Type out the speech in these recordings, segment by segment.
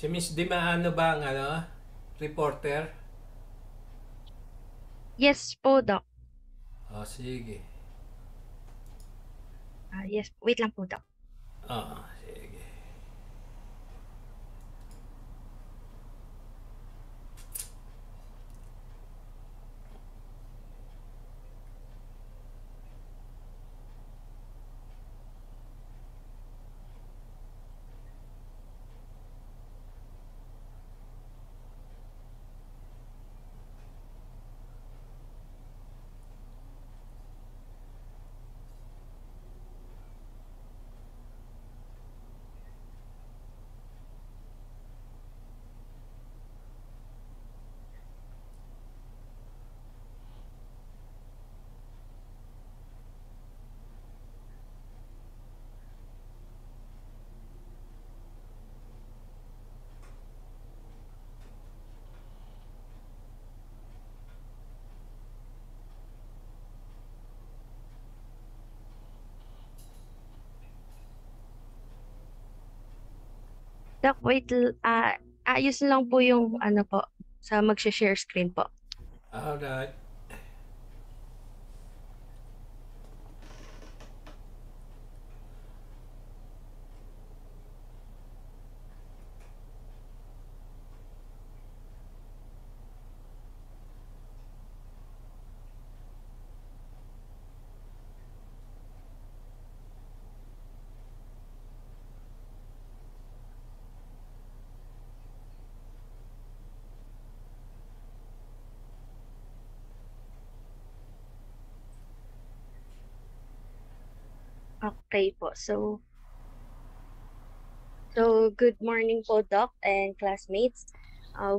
Si Miss Dimaano ba ang reporter? Yes po, Doc. O, sige. Yes, wait lang po, Doc. Oo, sige. Doc, ayos lang po yung ano po, sa mag-share screen po. Alright. Okay po. So good morning po, Doc and classmates.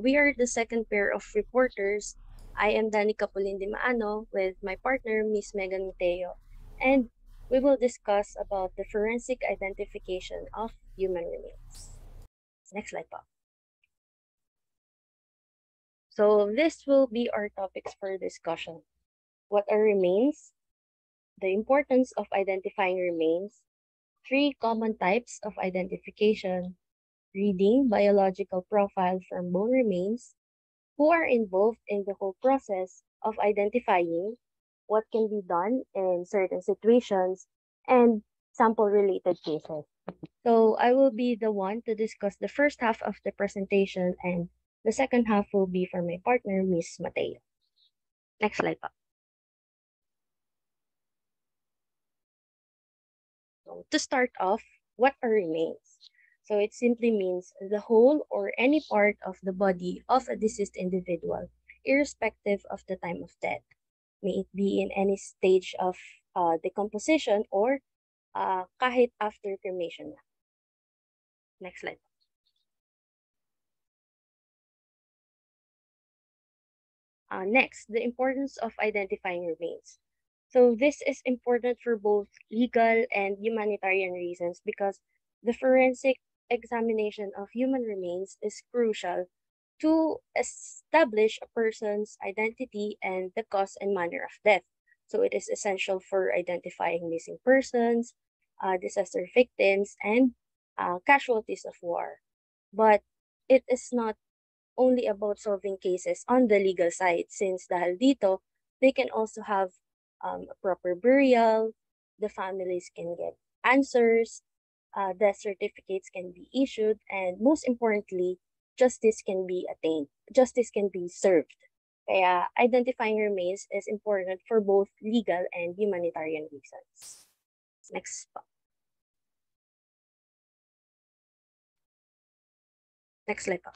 We are the second pair of reporters. I am Danica Polindi Maano with my partner, Miss Megan Mateo, and we will discuss about the forensic identification of human remains. Next slide po. So this will be our topics for discussion. What are remains? The importance of identifying remains, three common types of identification, reading biological profile from bone remains, who are involved in the whole process of identifying, what can be done in certain situations, and sample-related cases. So I will be the one to discuss the first half of the presentation, and the second half will be for my partner, Miss Mateo. Next slide po. So to start off, what are remains? So it simply means the whole or any part of the body of a deceased individual, irrespective of the time of death. May it be in any stage of decomposition or kahit after cremation na. Next slide. Next, the importance of identifying remains. So this is important for both legal and humanitarian reasons because the forensic examination of human remains is crucial to establish a person's identity and the cause and manner of death. So it is essential for identifying missing persons, disaster victims, and casualties of war. But it is not only about solving cases on the legal side since dahil dito, they can also have a proper burial, the families can get answers, death certificates can be issued, and most importantly, justice can be attained, justice can be served. Kaya identifying remains is important for both legal and humanitarian reasons. Next po. Next slide po.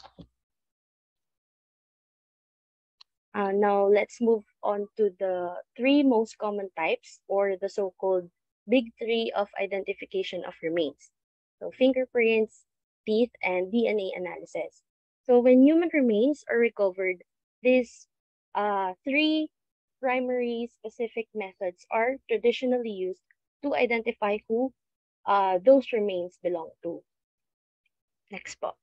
Now let's move on to the three most common types or the so-called big three of identification of remains. So fingerprints, teeth, and DNA analysis. So when human remains are recovered, these three primary specific methods are traditionally used to identify who those remains belong to. Next po.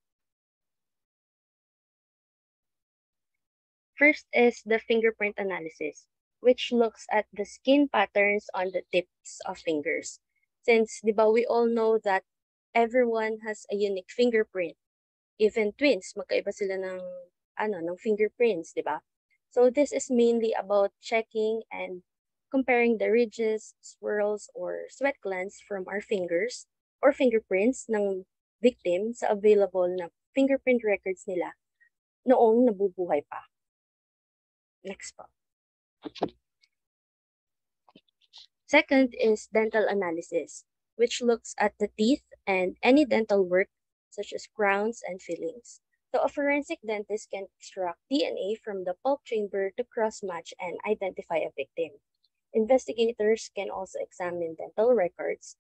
First is the fingerprint analysis, which looks at the skin patterns on the tips of fingers. Since, di ba, we all know that everyone has a unique fingerprint. Even twins, magkaiba sila ng fingerprints, di ba? So this is mainly about checking and comparing the ridges, swirls, or sweat glands from our fingers or fingerprints ng victim sa available na fingerprint records nila noong nabubuhay pa. Next po. Second is dental analysis, which looks at the teeth and any dental work such as crowns and fillings. So a forensic dentist can extract DNA from the pulp chamber to cross-match and identify a victim. Investigators can also examine dental records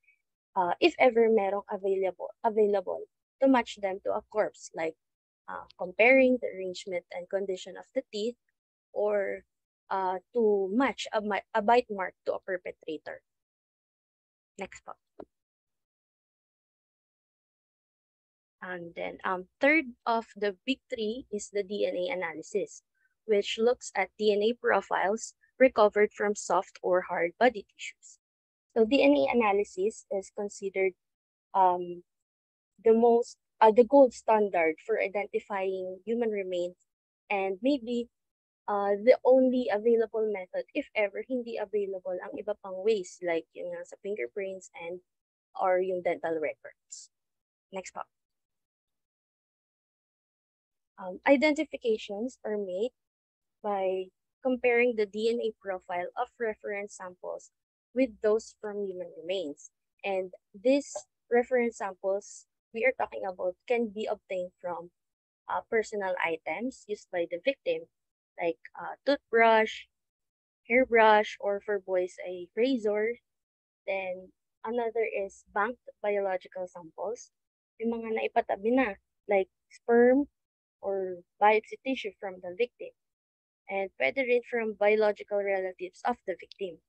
if ever merong available to match them to a corpse, like comparing the arrangement and condition of the teeth or to match a bite mark to a perpetrator. Next po. And then third of the big three is the DNA analysis, which looks at DNA profiles recovered from soft or hard body tissues. So DNA analysis is considered the gold standard for identifying human remains and maybe the only available method if ever hindi available ang iba pang ways like yung sa fingerprints and or yung dental records. Next po. Identifications are made by comparing the DNA profile of reference samples with those from human remains. And these reference samples we are talking about can be obtained from personal items used by the victim, like toothbrush, hairbrush, or for boys, a razor. Then another is banked biological samples, yung mga naipatabi na, like sperm or biopsy tissue from the victim. And pwede rin from biological relatives of the victim.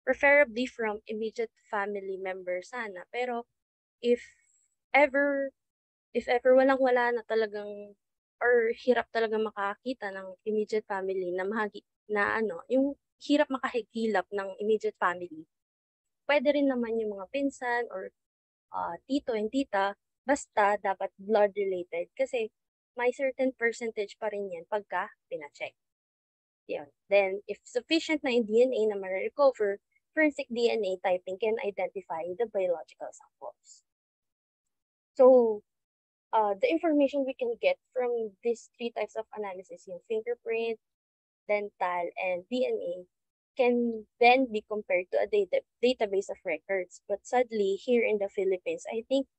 Preferably from immediate family members sana. Pero if ever walang-wala na talagang or hirap talagang makakita ng immediate family na yung hirap makahigilap ng immediate family, pwede rin naman yung mga pinsan or tito and tita, basta dapat blood related kasi may certain percentage pa rin yan pagka pina-check. Yun. Then, if sufficient na yung DNA na ma-recover, forensic DNA typing can identify the biological samples. So, the information we can get from these three types of analysis, yung fingerprint, dental, and DNA, can then be compared to a database of records. But sadly, here in the Philippines, I think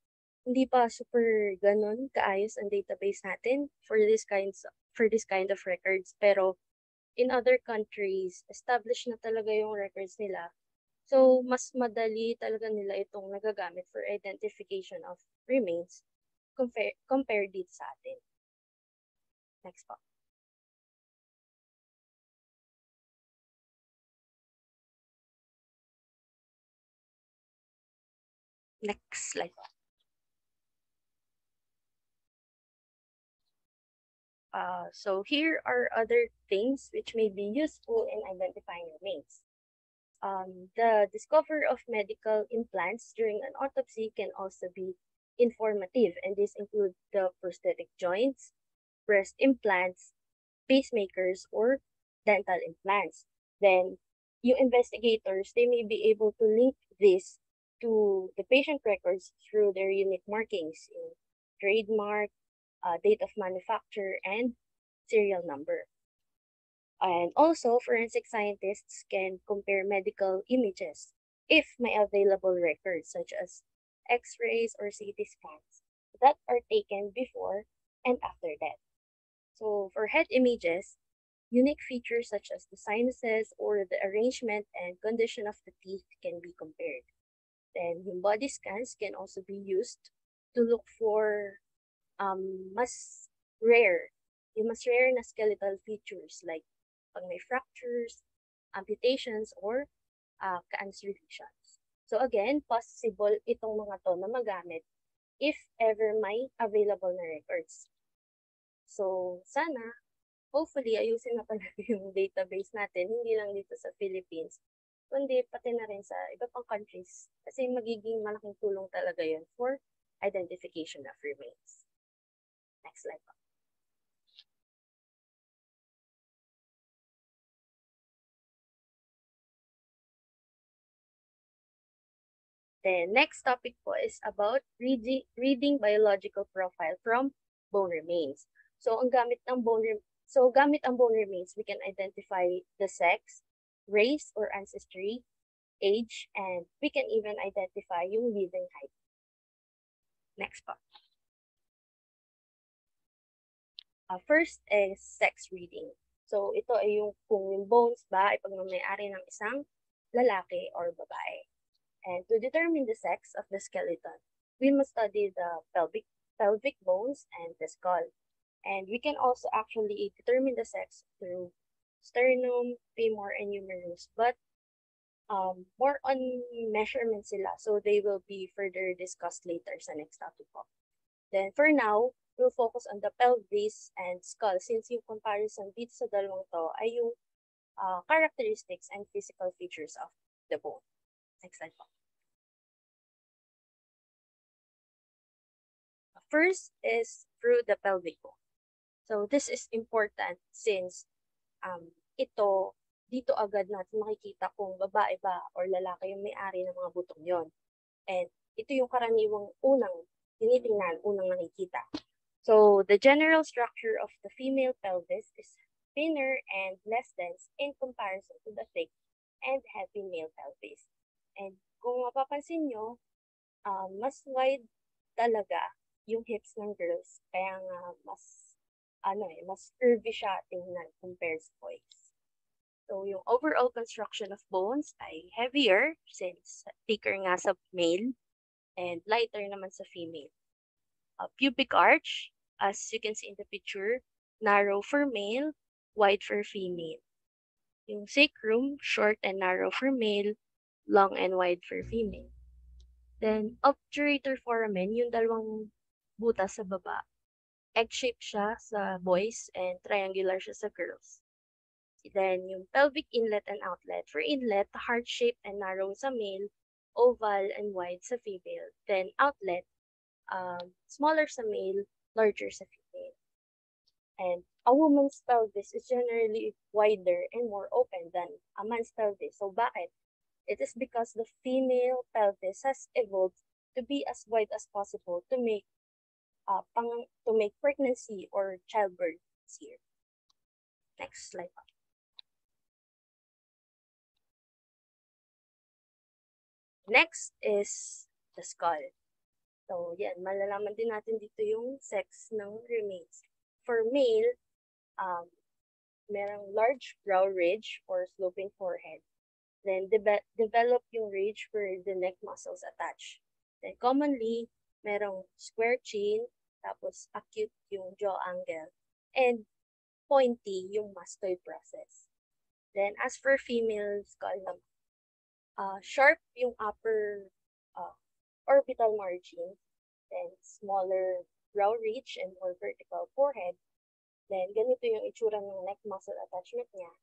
hindi pa super ganon kaayos ang database natin for this kind of records. Pero in other countries, established na talaga yung records nila. So, mas madali talaga nila itong nagagamit for identification of remains compared dito sa atin. Next po. Next slide. So here are other things which may be useful in identifying remains. The discovery of medical implants during an autopsy can also be informative, and this include the prosthetic joints, breast implants, pacemakers, or dental implants. Then, yung investigators, they may be able to link this to the patient records through their unique markings in trademark, date of manufacture, and serial number. And also, forensic scientists can compare medical images if may available records such as x-rays or CT scans that are taken before and after death. So for head images, unique features such as the sinuses or the arrangement and condition of the teeth can be compared. Then yung body scans can also be used to look for mas rare na skeletal features like pag may fractures, amputations, or cancer lesions. So again, possible itong mga to na magamit if ever may available na records. So sana, hopefully, ayusin na talaga yung database natin, hindi lang dito sa Philippines, kundi pati na rin sa iba pang countries kasi magiging malaking tulong talaga yun for identification of remains. Next slide po. The next topic po is about reading biological profile from bone remains. So gamit ang bone remains, we can identify the sex, race or ancestry, age, and we can even identify yung living height. Next po. First is sex reading. So ito ay kung yung bones ba ay pagmamayari ng isang lalaki or babae. And to determine the sex of the skeleton, we must study the pelvic bones and the skull. And we can also actually determine the sex through sternum, femur, and humerus, but more on measurement sila. So they will be further discussed later sa next topic po. Then for now, we'll focus on the pelvis and skull since yung comparison dito sa dalawang to ay yung characteristics and physical features of the bone. Next slide po. First is through the pelvic bone. So this is important since dito agad natin makikita kung babae ba or lalaki yung may-ari ng mga butong yon. And ito yung karaniwang unang tinitingnan, unang nakikita. So the general structure of the female pelvis is thinner and less dense in comparison to the thick and heavy male pelvis. And kung mapapansin nyo, mas wide talaga yung hips ng girls, kaya nga mas curvy siya tingnan compared sa boys. So yung overall construction of bones ay heavier since thicker nga sa male and lighter naman sa female. Pubic arch, as you can see in the picture, narrow for male, wide for female. Yung sacrum, short and narrow for male, long and wide for female. Then obturator foramen, yung dalawang butas sa baba. Egg-shaped siya sa boys and triangular siya sa girls. Then yung pelvic inlet and outlet. For inlet, heart-shaped and narrow sa male, oval and wide sa female. Then outlet, smaller sa male, larger sa female. And a woman's pelvis is generally wider and more open than a man's pelvis. So bakit? It is because the female pelvis has evolved to be as wide as possible to make pregnancy or childbirth easier. Next slide. Next is the skull. So yan, malalaman din natin dito yung sex ng remains. For male, merong large brow ridge or sloping forehead. Then develop yung ridge where the neck muscles attach. Then commonly, merong square chin, tapos acute yung jaw angle, and pointy yung mastoid process. Then as for female skull naman, sharp yung upper orbital margin, then smaller brow ridge and more vertical forehead. Then ganito yung itsura ng neck muscle attachment niya.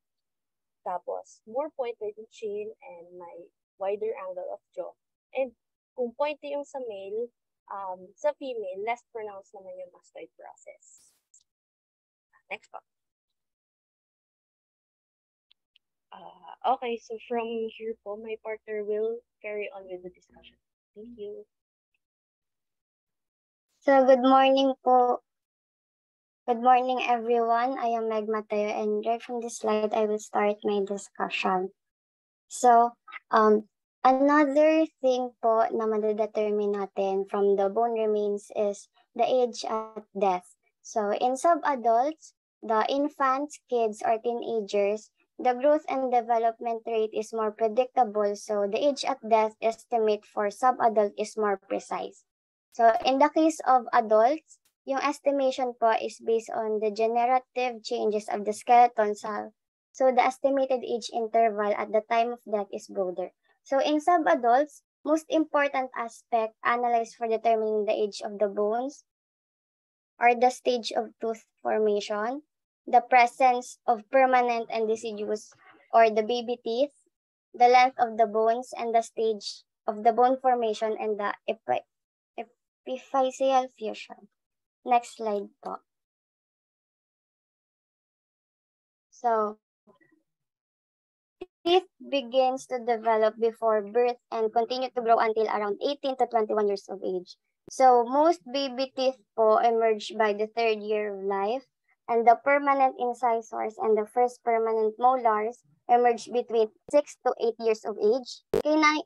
Tapos more pointed yung chin and may wider angle of jaw. And kung pointy yung sa male, sa female, less pronounced naman yung mastoid process. Next po. Okay, so from here po, my partner will carry on with the discussion. Thank you. So, good morning po. Good morning, everyone. I am Meg Mateo, and right from this slide, I will start my discussion. So, another thing po na madadetermine natin from the bone remains is the age at death. So, in sub-adults, the infants, kids, or teenagers, the growth and development rate is more predictable, so the age at death estimate for sub-adult is more precise. So in the case of adults, yung estimation po is based on the generative changes of the skeleton cell. So the estimated age interval at the time of death is broader. So in sub-adults, most important aspect analyzed for determining the age of the bones are the stage of tooth formation, the presence of permanent and deciduous or the baby teeth, the length of the bones, and the stage of the bone formation and the epiphyseal fusion. Next slide po. So, teeth begins to develop before birth and continue to grow until around 18 to 21 years of age. So, most baby teeth po emerge by the 3rd year of life, and the permanent incisors and the first permanent molars emerge between 6 to 8 years of age. Canine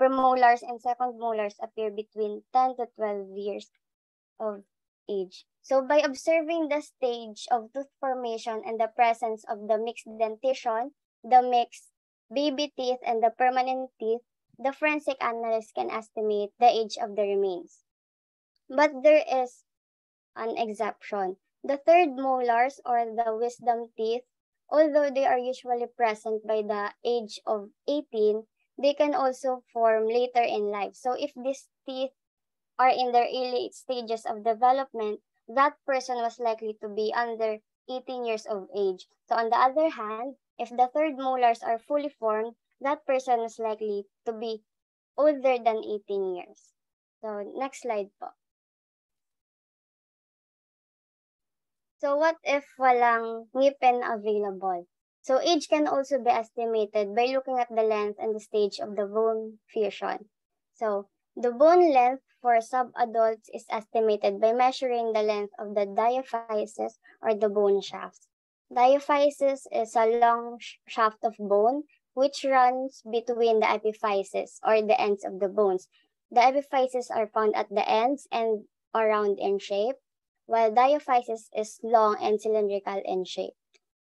premolars and second molars appear between 10 to 12 years of age. So by observing the stage of tooth formation and the presence of the mixed dentition, the mixed baby teeth, and the permanent teeth, the forensic analyst can estimate the age of the remains. But there is an exception. The 3rd molars or the wisdom teeth, although they are usually present by the age of 18, they can also form later in life. So if these teeth are in their early stages of development, that person was likely to be under 18 years of age. So on the other hand, if the 3rd molars are fully formed, that person is likely to be older than 18 years. So next slide po. So what if walang ngipin available? So age can also be estimated by looking at the length and the stage of the bone fusion. So the bone length for subadults is estimated by measuring the length of the diaphysis or the bone shafts. Diaphysis is a long shaft of bone which runs between the epiphysis or the ends of the bones. The epiphyses are found at the ends and are round in shape, while diaphysis is long and cylindrical in shape.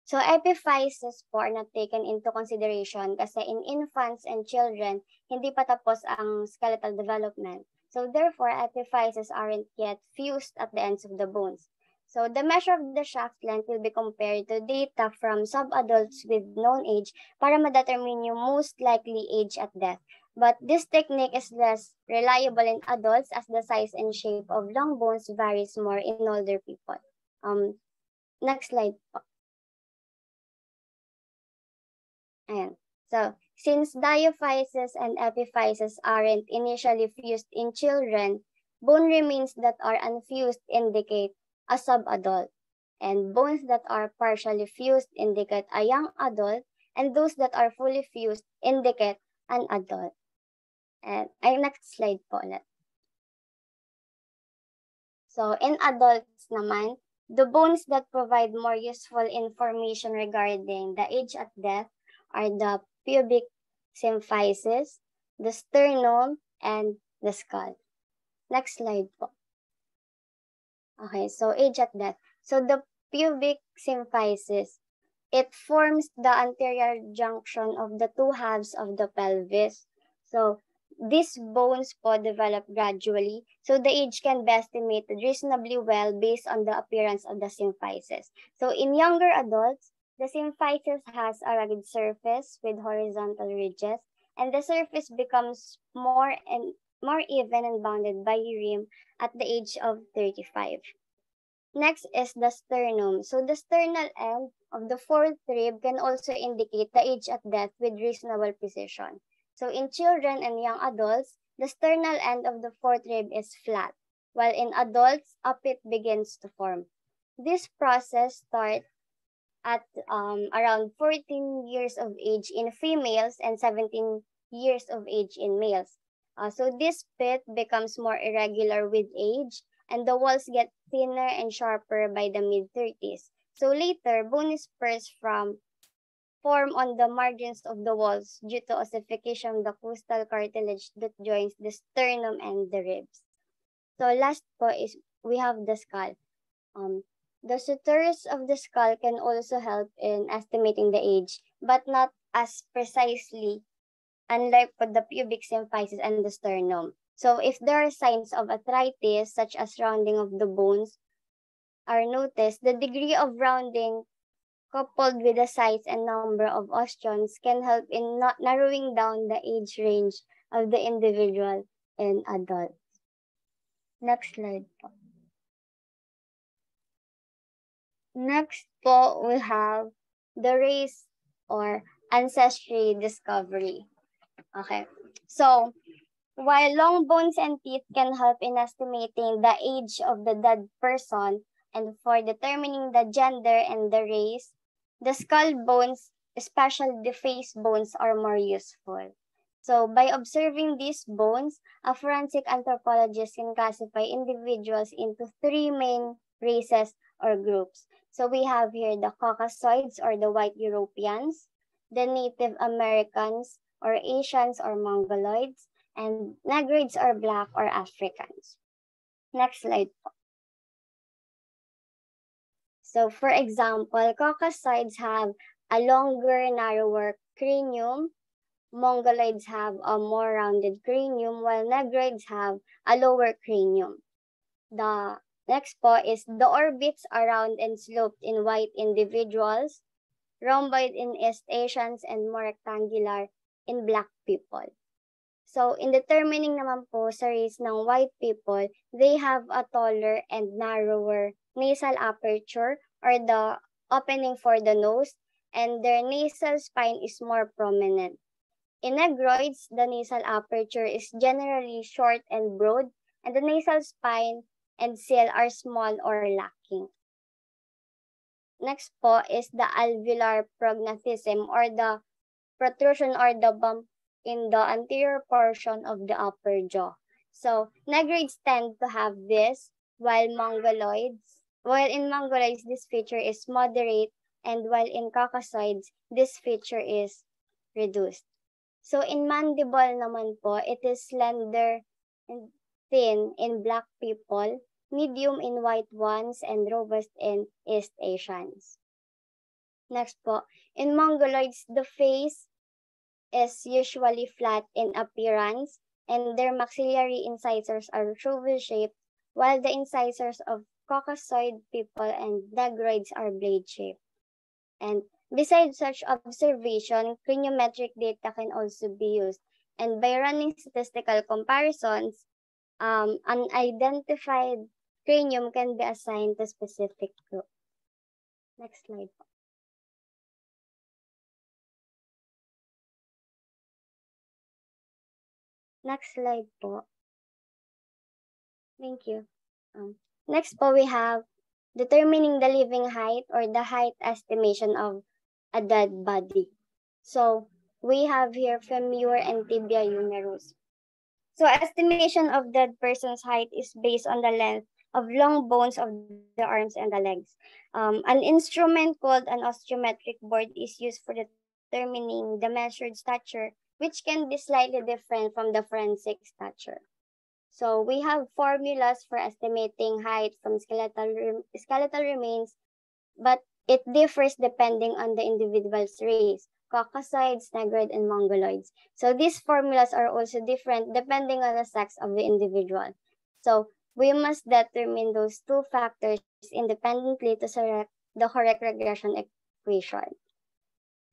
So epiphyses po are not taken into consideration kasi in infants and children, hindi pa tapos ang skeletal development. So therefore, epiphyses aren't yet fused at the ends of the bones. So the measure of the shaft length will be compared to data from subadults with known age para ma-determine yung most likely age at death. But this technique is less reliable in adults as the size and shape of long bones varies more in older people. Next slide po. Ayan. So, since diaphyses and epiphyses aren't initially fused in children, bone remains that are unfused indicate a subadult, and bones that are partially fused indicate a young adult, and those that are fully fused indicate an adult. And next slide po ulit. So, in adults naman, the bones that provide more useful information regarding the age at death are the pubic symphysis, the sternum, and the skull. Next slide po. Okay, so age at death. So the pubic symphysis, it forms the anterior junction of the two halves of the pelvis. So these bones po develop gradually, so the age can be estimated reasonably well based on the appearance of the symphysis. So in younger adults, the symphysis has a rugged surface with horizontal ridges, and the surface becomes more even and bounded by rim at the age of 35. Next is the sternum. So the sternal end of the 4th rib can also indicate the age at death with reasonable precision. So in children and young adults, the sternal end of the 4th rib is flat, while in adults, a pit begins to form. This process starts at around 14 years of age in females and 17 years of age in males. So this pit becomes more irregular with age, and the walls get thinner and sharper by the mid-30s. So later, bony spurs form on the margins of the walls due to ossification of the costal cartilage that joins the sternum and the ribs. So last po is we have the skull. The sutures of the skull can also help in estimating the age, but not as precisely, unlike for the pubic symphysis and the sternum. So if there are signs of arthritis, such as rounding of the bones, are noticed, the degree of rounding coupled with the size and number of osteons can help in not narrowing down the age range of the individual in adults. Next slide po. Next po, we have the race or ancestry discovery. Okay, so While long bones and teeth can help in estimating the age of the dead person and for determining the gender and the race, the skull bones, especially the face bones, are more useful. So by observing these bones, a forensic anthropologist can classify individuals into three main races or groups. So we have here the Caucasoids or the white Europeans, the Native Americans or Asians or Mongoloids, and Negroids or Black or Africans. Next slide po. So for example, Caucasoids have a longer, narrower cranium. Mongoloids have a more rounded cranium, while Negroids have a lower cranium. The next po is the orbits are round and sloped in white individuals, rhomboid in East Asians, and more rectangular in Black people. So, in determining naman po sa race ng white people, they have a taller and narrower nasal aperture or the opening for the nose, and their nasal spine is more prominent. In Negroids, the nasal aperture is generally short and broad, and the nasal spine and seal are small or lacking. Next po is the alveolar prognathism or the protrusion or the bump in the anterior portion of the upper jaw. So, Negroids tend to have this, while in Mongoloids, this feature is moderate, and while in Caucasoids, this feature is reduced. So, in mandible naman po, it is slender and thin in Black people, medium in white ones, and robust in East Asians. Next po, in Mongoloids, the face is usually flat in appearance, and their maxillary incisors are shovel-shaped, while the incisors of Caucasoid people and Negroids are blade-shaped. And besides such observation, craniometric data can also be used. And by running statistical comparisons, an identified cranium can be assigned to specific group. Next slide. Next slide po. Thank you. Next po, we have determining the living height or the height estimation of a dead body. So, we have here femur and tibia humerus. So, estimation of dead person's height is based on the length of long bones of the arms and the legs. An instrument called an osteometric board is used for determining the measured stature, which can be slightly different from the forensic stature. So we have formulas for estimating height from skeletal remains, but it differs depending on the individual's race, Caucasoids, Negroid, and Mongoloids. So these formulas are also different depending on the sex of the individual. So we must determine those two factors independently to select the correct regression equation.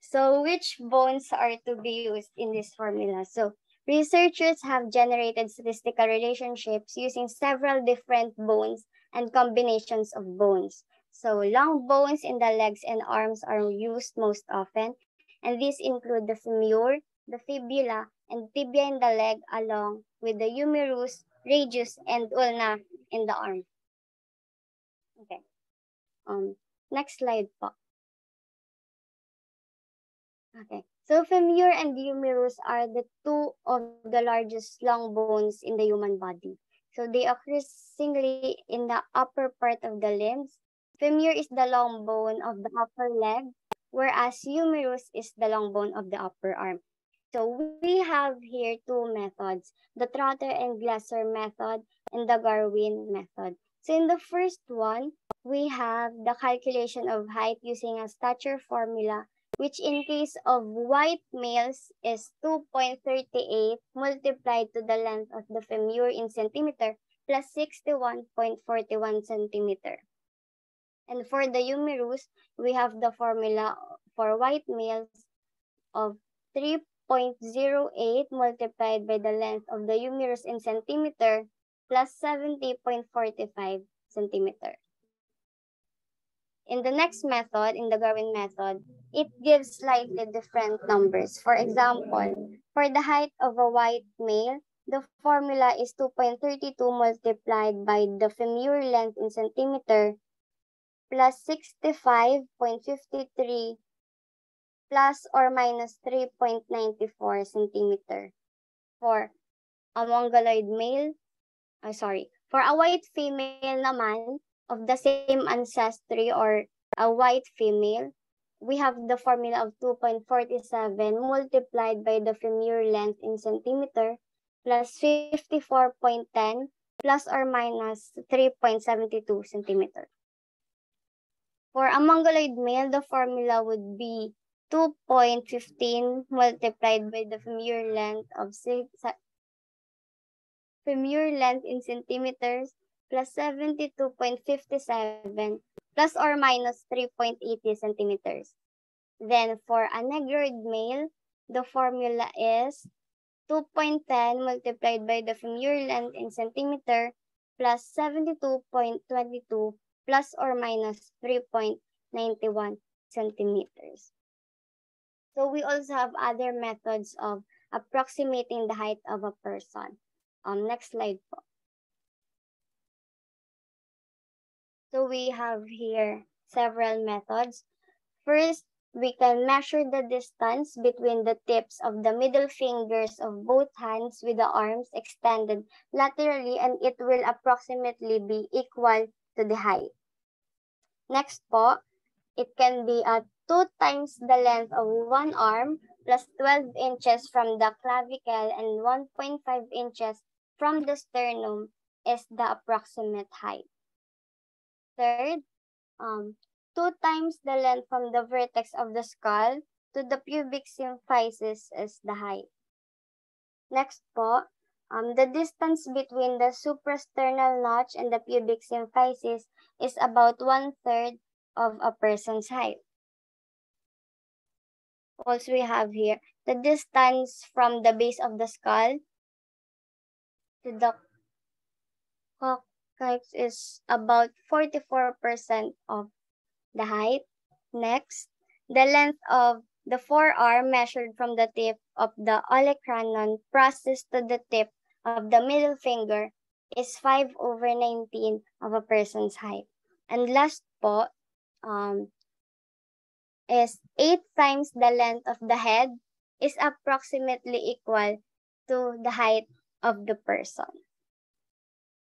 So which bones are to be used in this formula? So researchers have generated statistical relationships using several different bones and combinations of bones. So long bones in the legs and arms are used most often, and these include the femur, the fibula, and tibia in the leg, along with the humerus, radius, and ulna in the arm. Okay. Next slide po. Okay. So femur and humerus are the two of the largest long bones in the human body. So they occur singly in the upper part of the limbs. Femur is the long bone of the upper leg, whereas humerus is the long bone of the upper arm. So we have here two methods, the Trotter and Glasser method and the Garwin method. So in the first one, we have the calculation of height using a stature formula, which in case of white males is 2.38 multiplied to the length of the femur in centimeter plus 61.41 centimeter. And for the humerus, we have the formula for white males of 3.08 multiplied by the length of the humerus in centimeter plus 70.45 centimeter. In the next method, in the Garwin method, it gives slightly different numbers. For example, for the height of a white male, the formula is 2.32 multiplied by the femur length in centimeter plus 65.53 plus or minus 3.94 centimeter. For a mongoloid male, for a white female naman of the same ancestry or a white female, we have the formula of 2.47 multiplied by the femur length in centimeter plus 54.10 plus or minus 3.72 centimeter. For a mongoloid male, the formula would be 2.15 multiplied by the femur length in centimeters plus 72.57 plus or minus 3.80 centimeters. Then for a negroid male, the formula is 2.10 multiplied by the femur length in centimeter plus 72.22 plus or minus 3.91 centimeters. So we also have other methods of approximating the height of a person. Next slide po. So we have here several methods. First, we can measure the distance between the tips of the middle fingers of both hands with the arms extended laterally, and it will approximately be equal to the height. Next po, it can be 2 times the length of one arm plus 12 inches from the clavicle and 1.5 inches from the sternum is the approximate height. Third, 2 times the length from the vertex of the skull to the pubic symphysis is the height. Next po, the distance between the suprasternal notch and the pubic symphysis is about 1/3 of a person's height. Also, we have here the distance from the base of the skull to the coccyx is about 44% of the height. Next, the length of the forearm measured from the tip of the olecranon processed to the tip of the middle finger is 5/19 of a person's height. And last po, is 8 times the length of the head is approximately equal to the height of the person.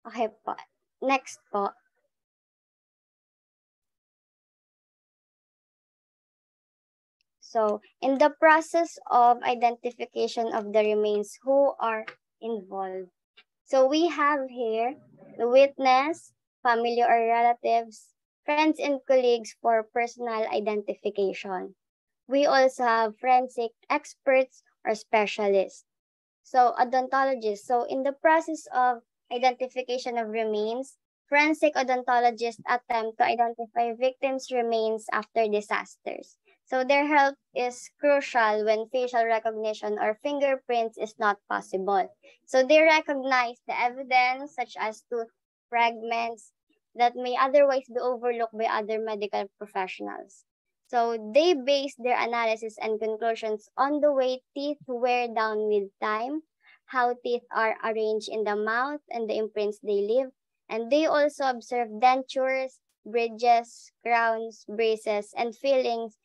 Okay po. Next po. So, in the process of identification of the remains, who are involved? So, we have here the witness, family or relatives, friends and colleagues for personal identification. We also have forensic experts or specialists. So, odontologists. So, in the process of identification of remains, forensic odontologists attempt to identify victims' remains after disasters. So, their help is crucial when facial recognition or fingerprints is not possible. So, they recognize the evidence such as tooth fragments that may otherwise be overlooked by other medical professionals. So they base their analysis and conclusions on the way teeth wear down with time, how teeth are arranged in the mouth, and the imprints they leave. And they also observe dentures, bridges, crowns, braces, and fillings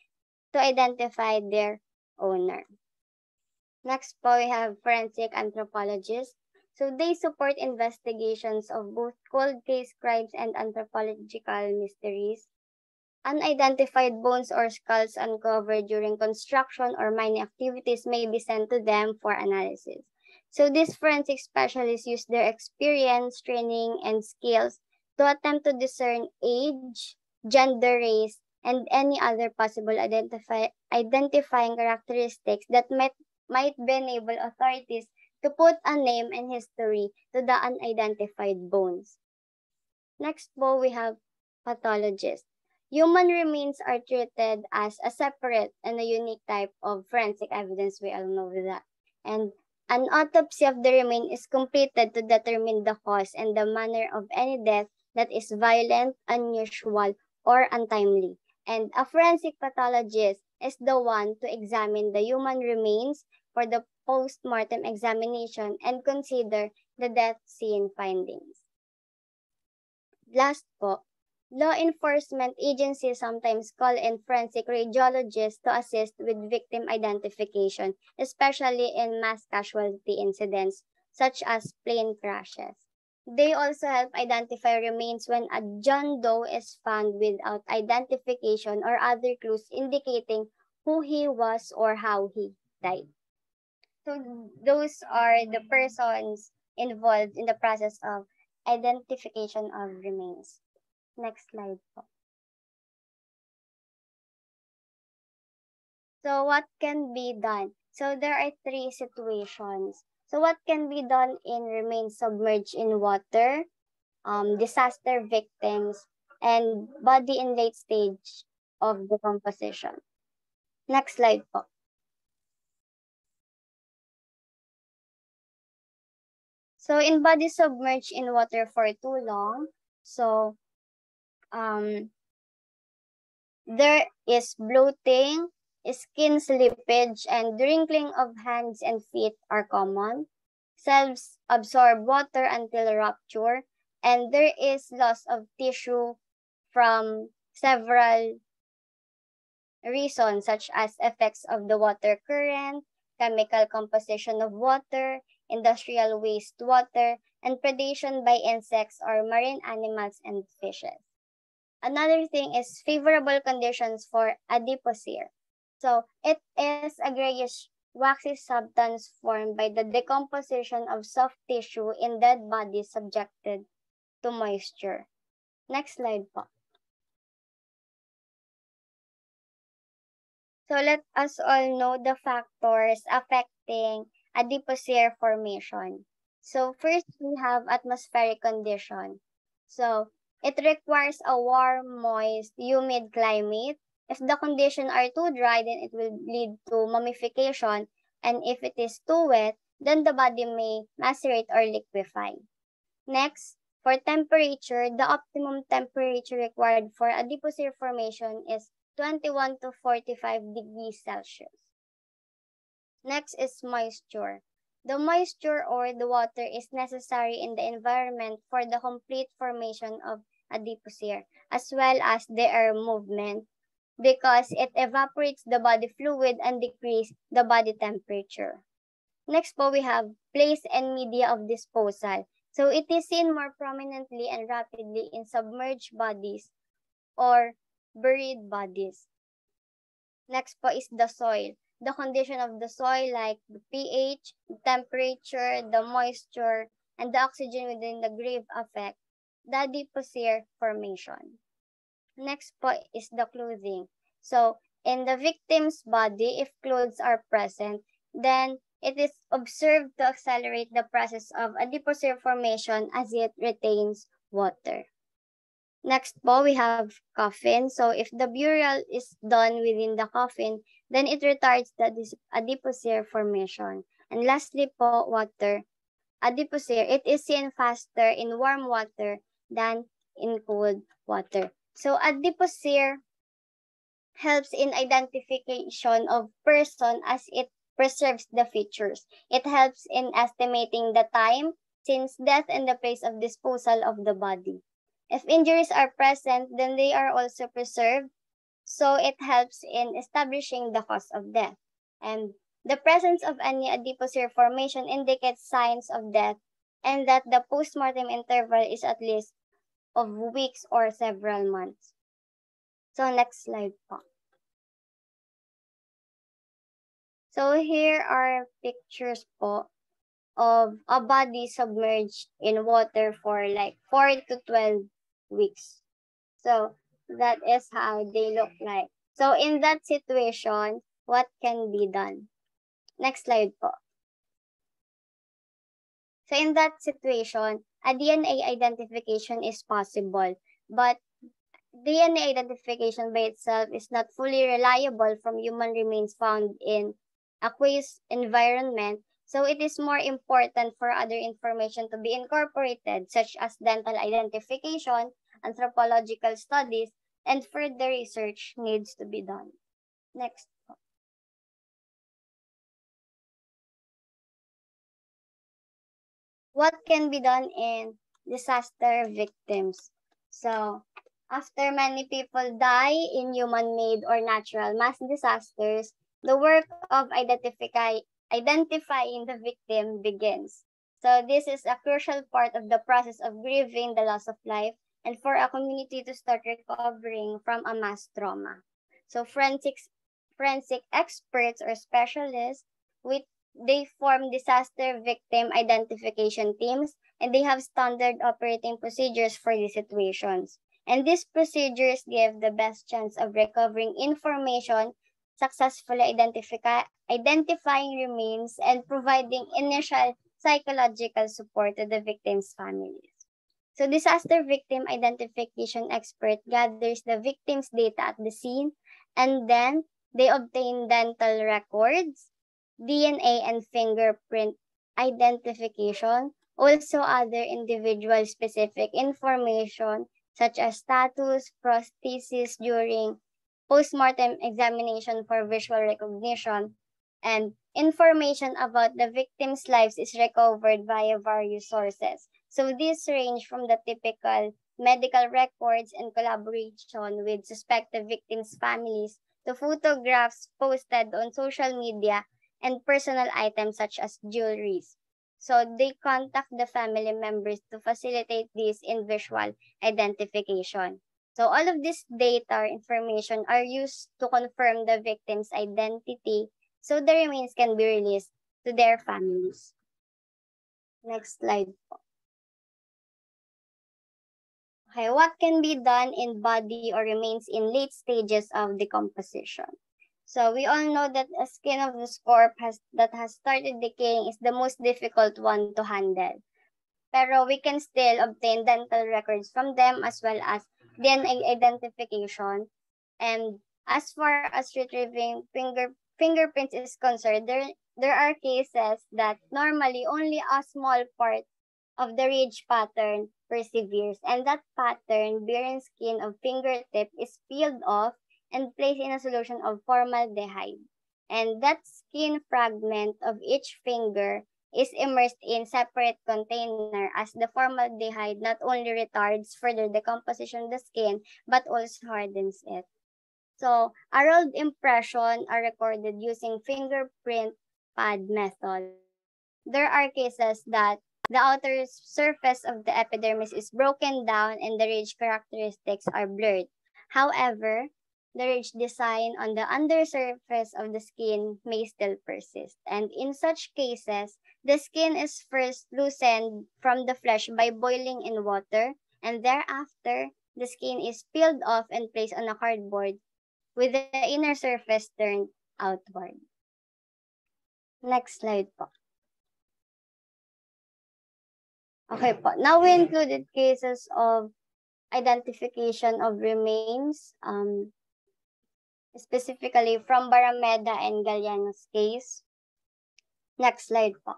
to identify their owner. Next po, we have forensic anthropologists. So they support investigations of both cold case crimes and anthropological mysteries. Unidentified bones or skulls uncovered during construction or mining activities may be sent to them for analysis. So these forensic specialists use their experience, training, and skills to attempt to discern age, gender, race, and any other possible identifying characteristics that might enable authorities to put a name and history to the unidentified bones. Next po, we have pathologists. Human remains are treated as a separate and a unique type of forensic evidence. We all know that. And an autopsy of the remain is completed to determine the cause and the manner of any death that is violent, unusual, or untimely. And a forensic pathologist is the one to examine the human remains for the post-mortem examination and consider the death scene findings. Last po, law enforcement agencies sometimes call in forensic radiologists to assist with victim identification, especially in mass casualty incidents such as plane crashes. They also help identify remains when a John Doe is found without identification or other clues indicating who he was or how he died. So those are the persons involved in the process of identification of remains. Next slide po. So what can be done? So there are three situations. So what can be done in remains submerged in water, disaster victims, and body in late stage of decomposition? Next slide po. So in body submerged in water for too long, so there is bloating, skin slippage, and wrinkling of hands and feet are common. Cells absorb water until rupture, and there is loss of tissue from several reasons such as effects of the water current, chemical composition of water, industrial wastewater, and predation by insects or marine animals and fishes. Another thing is favorable conditions for adipocere. So it is a grayish waxy substance formed by the decomposition of soft tissue in dead bodies subjected to moisture. Next slide po. So let us all know the factors affecting adipocere formation. So first we have atmospheric condition. So it requires a warm, moist, humid climate. If the conditions are too dry, then it will lead to mummification. And if it is too wet, then the body may macerate or liquefy. Next, for temperature, the optimum temperature required for adipocere formation is 21 to 45 degrees Celsius. Next is moisture. The moisture or the water is necessary in the environment for the complete formation of adipocere, as well as the air movement, because it evaporates the body fluid and decreases the body temperature. Next po, we have place and media of disposal. So it is seen more prominently and rapidly in submerged bodies or buried bodies. Next po is the soil. The condition of the soil like the pH, the temperature, the moisture, and the oxygen within the grave affect the adipocere formation. Next po is the clothing. So in the victim's body, if clothes are present, then it is observed to accelerate the process of adipocere formation as it retains water. Next po, we have coffin. So if the burial is done within the coffin, then it retards the adipocere formation. And lastly po, water. Adipocere, it is seen faster in warm water than in cold water. So adipocere helps in identification of person as it preserves the features. It helps in estimating the time since death and the place of disposal of the body. If injuries are present, then they are also preserved, so it helps in establishing the cause of death. And the presence of any adipocere formation indicates signs of death and that the postmortem interval is at least of weeks or several months. So next slide po. So here are pictures po of a body submerged in water for like 4 to 12 weeks. So that is how they look like. So in that situation, what can be done? Next slide po. So in that situation, a DNA identification is possible, but DNA identification by itself is not fully reliable from human remains found in aqueous environment. So it is more important for other information to be incorporated, such as dental identification, anthropological studies, and further research needs to be done. Next. what can be done in disaster victims? So, after many people die in human-made or natural mass disasters, the work of identifying the victim begins. So, this is a crucial part of the process of grieving the loss of life and for a community to start recovering from a mass trauma. So, forensic experts or specialists with they form disaster victim identification teams, and they have standard operating procedures for these situations. And these procedures give the best chance of recovering information, successfully identifying remains, and providing initial psychological support to the victims' families. So disaster victim identification expert gathers the victim's data at the scene, and then they obtain dental records, DNA and fingerprint identification, also other individual specific information such as status, prosthesis during postmortem examination for visual recognition, and information about the victim's lives is recovered via various sources. So these range from the typical medical records and collaboration with suspected victims' families to photographs posted on social media and personal items such as jewelries. So they contact the family members to facilitate this in visual identification. So all of this data or information are used to confirm the victim's identity so the remains can be released to their families. Next slide po. Okay, what can be done in body or remains in late stages of decomposition? So we all know that the skin of the corpse that has started decaying is the most difficult one to handle. Pero we can still obtain dental records from them as well as DNA identification. And as far as retrieving fingerprints is concerned, there are cases that normally only a small part of the ridge pattern perseveres, and that pattern bearing skin of fingertip is peeled off and placed in a solution of formaldehyde. And that skin fragment of each finger is immersed in separate container as the formaldehyde not only retards further decomposition of the skin but also hardens it. So, a rolled impression are recorded using fingerprint pad method. There are cases that the outer surface of the epidermis is broken down and the ridge characteristics are blurred. However, the ridge design on the undersurface of the skin may still persist. And in such cases, the skin is first loosened from the flesh by boiling in water, and thereafter, the skin is peeled off and placed on a cardboard with the inner surface turned outward. Next slide po. Okay po. Now we included cases of identification of remains, specifically from Barameda and Galliano's case. Next slide po.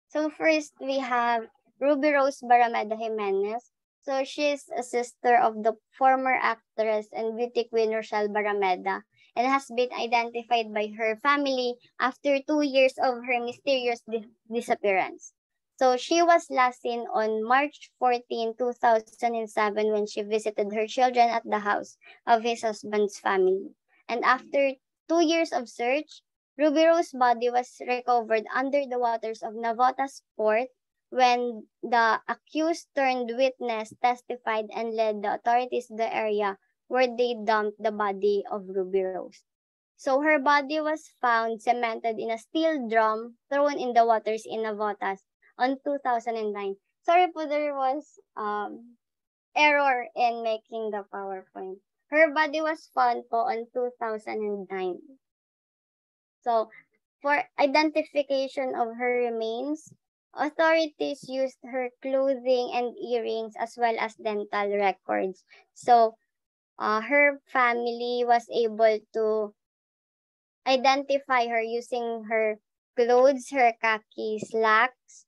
So first we have Ruby Rose Barameda Jimenez. So she's a sister of the former actress and beauty queen Rochelle Barameda and has been identified by her family after 2 years of her mysterious disappearance. So she was last seen on March 14, 2007 when she visited her children at the house of his husband's family. And after 2 years of search, Ruby Rose's body was recovered under the waters of Navotas Port when the accused turned witness testified and led the authorities to the area where they dumped the body of Ruby Rose. So her body was found cemented in a steel drum thrown in the waters in Navotas on 2009. Sorry po, there was error in making the PowerPoint. Her body was found po on 2009. So, for identification of her remains, authorities used her clothing and earrings as well as dental records. So, her family was able to identify her using her clothes, her khaki slacks,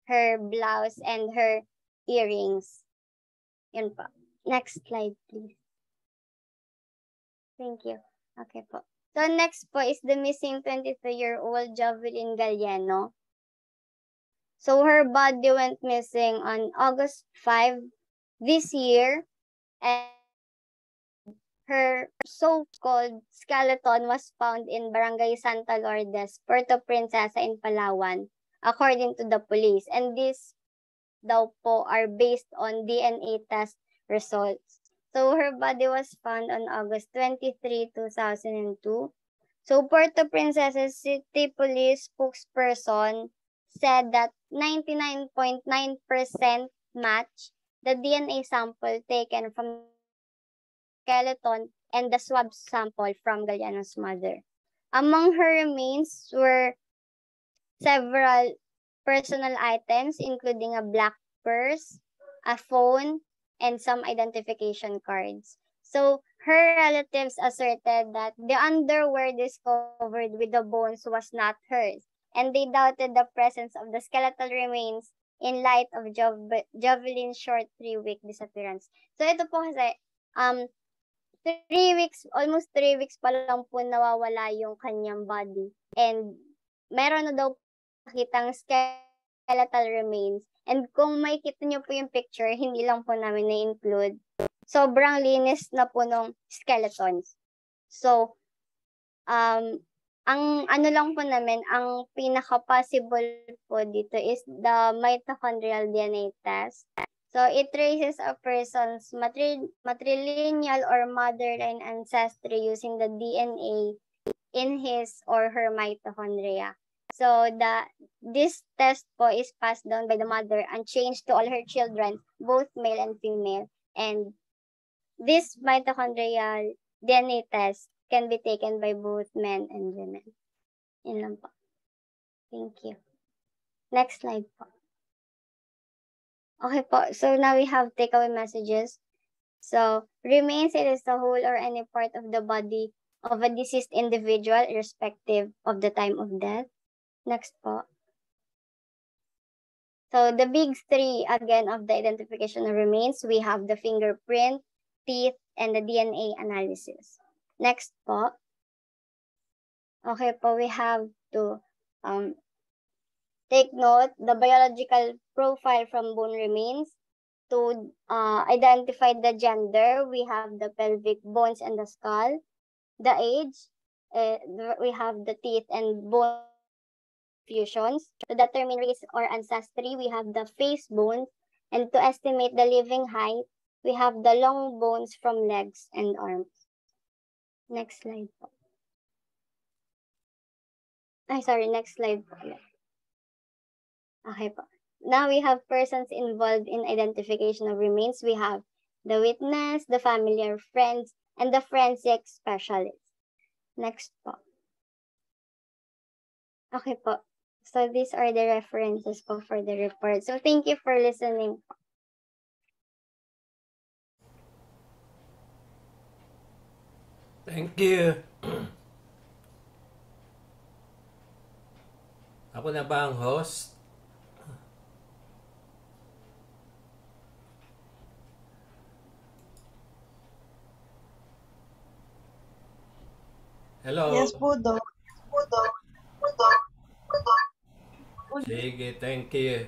her blouse, and her earrings. Yun po. Next slide, please. Thank you. Okay po. So next po is the missing 23-year-old Javelin Galliano. So her body went missing on August 5 this year, and her so-called skeleton was found in Barangay Santa Lourdes, Puerto Princesa in Palawan, according to the police. And this daw po are based on DNA test results. So her body was found on August 23, 2002. So Puerto Princesa City Police spokesperson said that 99.9% match the DNA sample taken from skeleton and the swab sample from Galliano's mother. Among her remains were several personal items, including a black purse, a phone, and some identification cards. So her relatives asserted that the underwear discovered with the bones was not hers, and they doubted the presence of the skeletal remains in light of Javelin's short 3-week disappearance. So ito po kasi, 3 weeks, almost 3 weeks pa lang po nawawala yung kanyang body. And meron na daw nakitang skeletal remains. And kung makikita nyo po yung picture, hindi lang po namin na-include. Sobrang linis na po ng skeletons. So, ang ano lang po namin, ang pinaka-possible po dito is the mitochondrial DNA test. So, it traces a person's matrilineal or motherline ancestry using the DNA in his or her mitochondria. So, this test po is passed down by the mother and changed to all her children, both male and female. And this mitochondrial DNA test can be taken by both men and women. Yun lang po. Thank you. Next slide po. Okay po, so now we have takeaway messages. So, remains, it is the whole or any part of the body of a deceased individual irrespective of the time of death. Next po. So, the big three, again, of the identification of remains, we have the fingerprint, teeth, and the DNA analysis. Next po. Okay po, we have to take note, the biological profile from bone remains. To identify the gender, we have the pelvic bones and the skull. The age, we have the teeth and bone fusions. To determine race or ancestry, we have the face bones. And to estimate the living height, we have the long bones from legs and arms. Next slide po. Next slide po. Okay po. Now we have persons involved in identification of remains. We have the witness, the family or friends, and the forensic specialist. Next po. Okay po. So these are the references po for the report. So thank you for listening. Thank you. Ako na ba ang host? Hello? Yes po, Doc. Sige, thank you.